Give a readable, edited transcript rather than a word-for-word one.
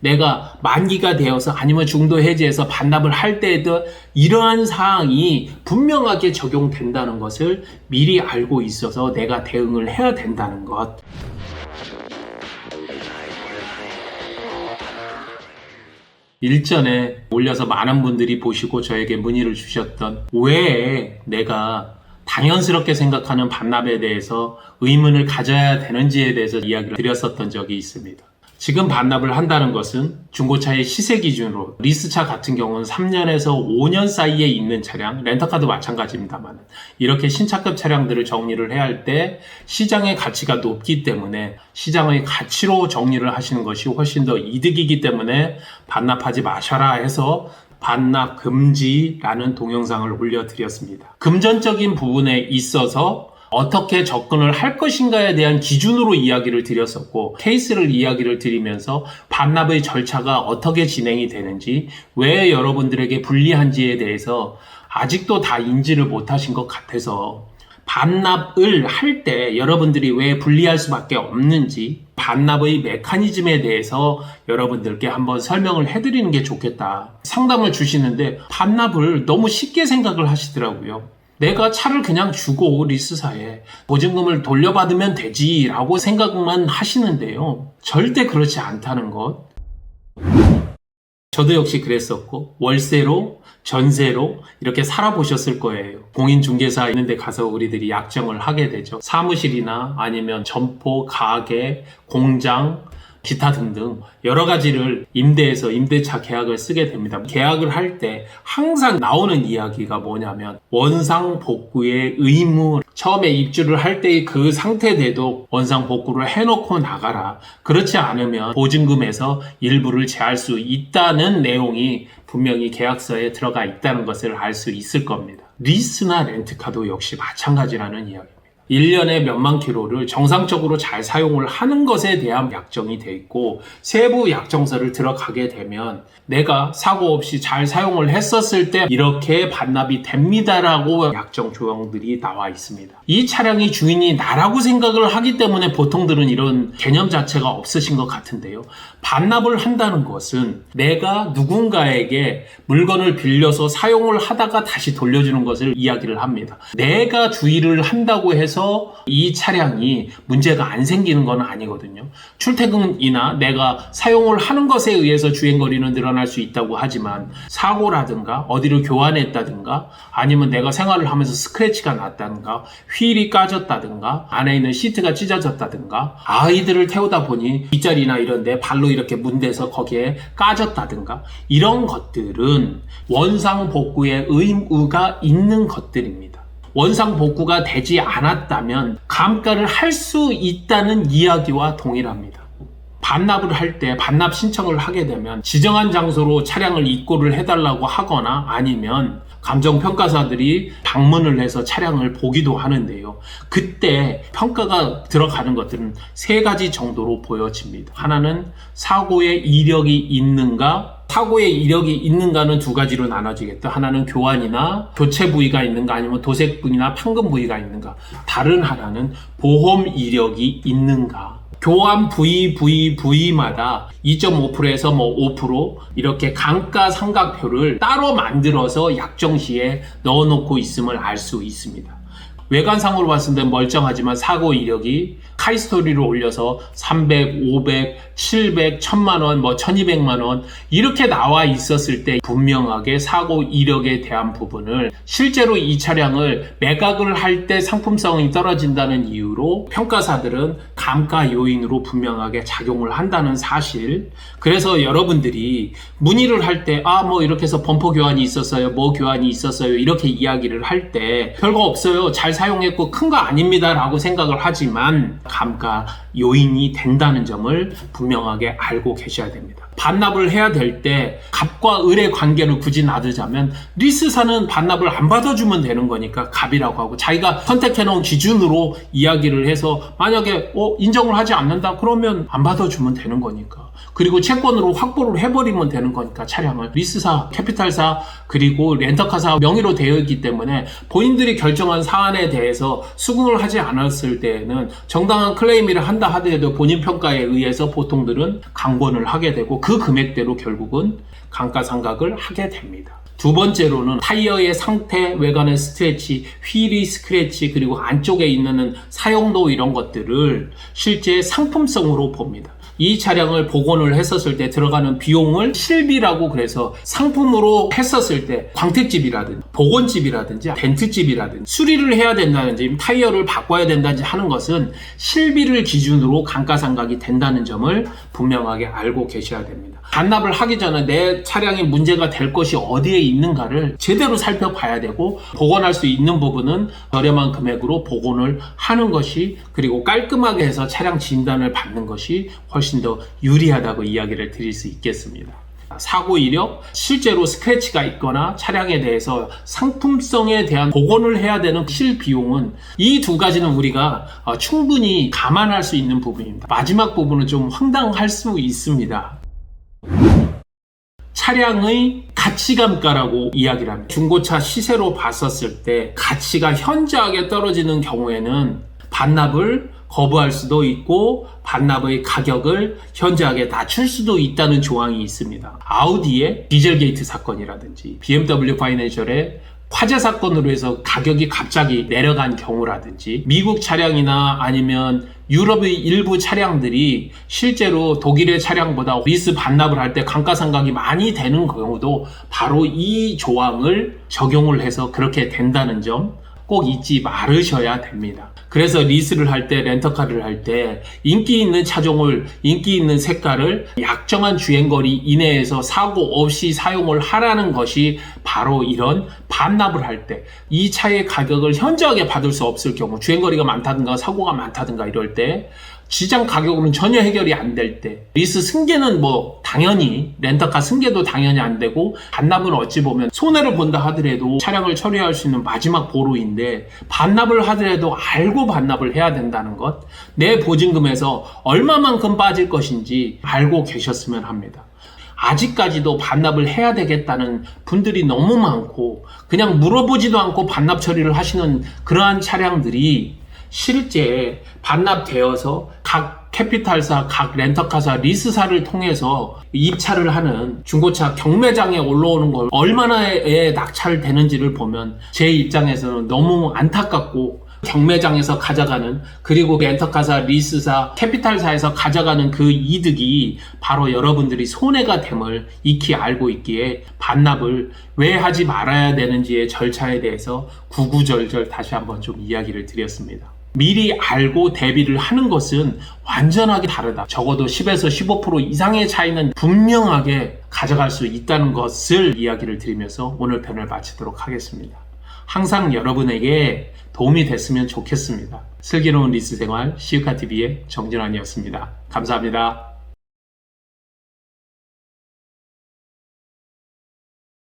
내가 만기가 되어서 아니면 중도 해지해서 반납을 할 때에도 이러한 사항이 분명하게 적용된다는 것을 미리 알고 있어서 내가 대응을 해야 된다는 것. 일전에 올려서 많은 분들이 보시고 저에게 문의를 주셨던 왜 내가 당연스럽게 생각하는 반납에 대해서 의문을 가져야 되는지에 대해서 이야기를 드렸었던 적이 있습니다. 지금 반납을 한다는 것은 중고차의 시세 기준으로 리스차 같은 경우는 3년에서 5년 사이에 있는 차량, 렌터카도 마찬가지입니다만 이렇게 신차급 차량들을 정리를 해야 할 때 시장의 가치가 높기 때문에 시장의 가치로 정리를 하시는 것이 훨씬 더 이득이기 때문에 반납하지 마셔라 해서 반납 금지라는 동영상을 올려드렸습니다. 금전적인 부분에 있어서 어떻게 접근을 할 것인가에 대한 기준으로 이야기를 드렸었고 케이스를 이야기를 드리면서 반납의 절차가 어떻게 진행이 되는지 왜 여러분들에게 불리한지에 대해서 아직도 다 인지를 못하신 것 같아서 반납을 할 때 여러분들이 왜 불리할 수밖에 없는지 반납의 메커니즘에 대해서 여러분들께 한번 설명을 해드리는 게 좋겠다. 상담을 주시는데 반납을 너무 쉽게 생각을 하시더라고요. 내가 차를 그냥 주고 리스사에 보증금을 돌려받으면 되지 라고 생각만 하시는데요. 절대 그렇지 않다는 것. 저도 역시 그랬었고 월세로 전세로 이렇게 살아보셨을 거예요. 공인중개사 있는 데 가서 우리들이 약정을 하게 되죠. 사무실이나 아니면 점포, 가게, 공장 기타 등등 여러 가지를 임대해서 임대차 계약을 쓰게 됩니다. 계약을 할 때 항상 나오는 이야기가 뭐냐면 원상 복구의 의무. 처음에 입주를 할 때의 그 상태돼도 원상 복구를 해놓고 나가라. 그렇지 않으면 보증금에서 일부를 제할 수 있다는 내용이 분명히 계약서에 들어가 있다는 것을 알 수 있을 겁니다. 리스나 렌트카도 역시 마찬가지라는 이야기입니다. 1년에 몇만 킬로를 정상적으로 잘 사용을 하는 것에 대한 약정이 돼 있고 세부 약정서를 들어가게 되면 내가 사고 없이 잘 사용을 했었을 때 이렇게 반납이 됩니다라고 약정 조항들이 나와 있습니다. 이 차량이 주인이 나라고 생각을 하기 때문에 보통들은 이런 개념 자체가 없으신 것 같은데요. 반납을 한다는 것은 내가 누군가에게 물건을 빌려서 사용을 하다가 다시 돌려주는 것을 이야기를 합니다. 내가 주의를 한다고 해서 이 차량이 문제가 안 생기는 건 아니거든요. 출퇴근이나 내가 사용을 하는 것에 의해서 주행거리는 늘어날 수 있다고 하지만 사고라든가 어디를 교환했다든가 아니면 내가 생활을 하면서 스크래치가 났다든가 휠이 까졌다든가 안에 있는 시트가 찢어졌다든가 아이들을 태우다 보니 뒷자리나 이런 데 발로 이렇게 문대서 거기에 까졌다든가 이런 것들은 원상 복구의 의무가 있는 것들입니다. 원상 복구가 되지 않았다면 감가를 할 수 있다는 이야기와 동일합니다. 반납을 할 때 반납 신청을 하게 되면 지정한 장소로 차량을 입고를 해달라고 하거나 아니면 감정평가사들이 방문을 해서 차량을 보기도 하는데요. 그때 평가가 들어가는 것들은 세 가지 정도로 보여집니다. 하나는 사고의 이력이 있는가? 사고의 이력이 있는가는 두 가지로 나눠지겠다. 하나는 교환이나 교체 부위가 있는가 아니면 도색 부위나 판금 부위가 있는가. 다른 하나는 보험 이력이 있는가. 교환 부위마다 2.5%에서 5% 이렇게 감가상각표를 따로 만들어서 약정시에 넣어놓고 있음을 알 수 있습니다. 외관상으로 봤을 때 멀쩡하지만 사고 이력이 카이스토리를 올려서 300, 500, 700, 1000만원, 1200만원 이렇게 나와 있었을 때 분명하게 사고 이력에 대한 부분을 실제로 이 차량을 매각을 할 때 상품성이 떨어진다는 이유로 평가사들은 감가 요인으로 분명하게 작용을 한다는 사실. 그래서 여러분들이 문의를 할 때 이렇게 해서 범퍼 교환이 있었어요, 교환이 있었어요 이렇게 이야기를 할 때 별거 없어요, 잘 사용했고 큰 거 아닙니다 라고 생각을 하지만 감가 요인이 된다는 점을 분명하게 알고 계셔야 됩니다. 반납을 해야 될 때 갑과 을의 관계를 굳이 놔두자면 리스사는 반납을 안 받아주면 되는 거니까 갑이라고 하고 자기가 선택해놓은 기준으로 이야기를 해서 만약에 인정을 하지 않는다 그러면 안 받아주면 되는 거니까 그리고 채권으로 확보를 해버리면 되는 거니까 차량을 리스사, 캐피탈사, 그리고 렌터카사 명의로 되어 있기 때문에 본인들이 결정한 사안에 대해서 수긍을 하지 않았을 때에는 정당한 클레임을 한다 하더라도 본인 평가에 의해서 보통들은 강권을 하게 되고 그 금액대로 결국은 감가상각을 하게 됩니다. 두 번째로는 타이어의 상태, 외관의 스크래치, 휠이 스크래치, 그리고 안쪽에 있는 사용도 이런 것들을 실제 상품성으로 봅니다. 이 차량을 복원을 했었을 때 들어가는 비용을 실비라고 그래서 상품으로 했었을 때 광택집이라든지 복원집이라든지 덴트집이라든지 수리를 해야 된다든지 타이어를 바꿔야 된다든지 하는 것은 실비를 기준으로 감가상각이 된다는 점을 분명하게 알고 계셔야 됩니다. 반납을 하기 전에 내 차량이 문제가 될 것이 어디에 있는가를 제대로 살펴봐야 되고 복원할 수 있는 부분은 저렴한 금액으로 복원을 하는 것이 그리고 깔끔하게 해서 차량 진단을 받는 것이 훨씬 더 유리하다고 이야기를 드릴 수 있겠습니다. 사고 이력, 실제로 스크래치가 있거나 차량에 대해서 상품성에 대한 복원을 해야 되는 실비용은 이 두 가지는 우리가 충분히 감안할 수 있는 부분입니다. 마지막 부분은 좀 황당할 수 있습니다. 차량의 가치감가라고 이야기를 합니다. 중고차 시세로 봤었을 때 가치가 현저하게 떨어지는 경우에는 반납을 거부할 수도 있고 반납의 가격을 현저하게 낮출 수도 있다는 조항이 있습니다. 아우디의 디젤게이트 사건이라든지 BMW 파이낸셜의 화재 사건으로 해서 가격이 갑자기 내려간 경우라든지 미국 차량이나 아니면 유럽의 일부 차량들이 실제로 독일의 차량보다 리스 반납을 할 때 감가상각이 많이 되는 경우도 바로 이 조항을 적용을 해서 그렇게 된다는 점 꼭 잊지 말으셔야 됩니다. 그래서 리스를 할 때, 렌터카를 할 때 인기 있는 차종을, 인기 있는 색깔을 약정한 주행거리 이내에서 사고 없이 사용을 하라는 것이 바로 이런 반납을 할 때 이 차의 가격을 현저하게 받을 수 없을 경우 주행거리가 많다든가 사고가 많다든가 이럴 때 시장 가격으로는 전혀 해결이 안 될 때 리스 승계는 뭐 당연히 렌터카 승계도 당연히 안 되고 반납은 어찌 보면 손해를 본다 하더라도 차량을 처리할 수 있는 마지막 보루인데 반납을 하더라도 알고 반납을 해야 된다는 것 내 보증금에서 얼마만큼 빠질 것인지 알고 계셨으면 합니다. 아직까지도 반납을 해야 되겠다는 분들이 너무 많고 그냥 물어보지도 않고 반납 처리를 하시는 그러한 차량들이 실제 반납되어서 각 캐피탈사, 각 렌터카사, 리스사를 통해서 입차를 하는 중고차 경매장에 올라오는 걸 얼마나에 낙찰되는지를 보면 제 입장에서는 너무 안타깝고 경매장에서 가져가는 그리고 렌터카사, 리스사, 캐피탈사에서 가져가는 그 이득이 바로 여러분들이 손해가 됨을 익히 알고 있기에 반납을 왜 하지 말아야 되는지의 절차에 대해서 구구절절 다시 한번 좀 이야기를 드렸습니다. 미리 알고 대비를 하는 것은 완전하게 다르다. 적어도 10에서 15% 이상의 차이는 분명하게 가져갈 수 있다는 것을 이야기를 드리면서 오늘 편을 마치도록 하겠습니다. 항상 여러분에게 도움이 됐으면 좋겠습니다. 슬기로운 리스 생활 시우카TV의 정진환이었습니다. 감사합니다.